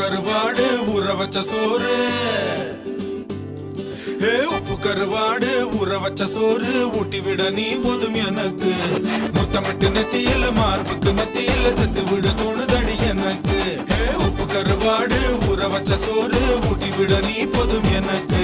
கருவாடு ஊற வச்ச சோறு உப்பு கருவாடு ஊற வச்ச சோறு ஊட்டி விட நீ போதும் எனக்கு முத்தமிட்டு நெத்தியில மார்புக்கு மத்தியில செத்து விட தோணுதடி எனக்கு உப்பு கருவாடு ஊற வச்ச சோறு ஊட்டி விட நீ போதும் எனக்கு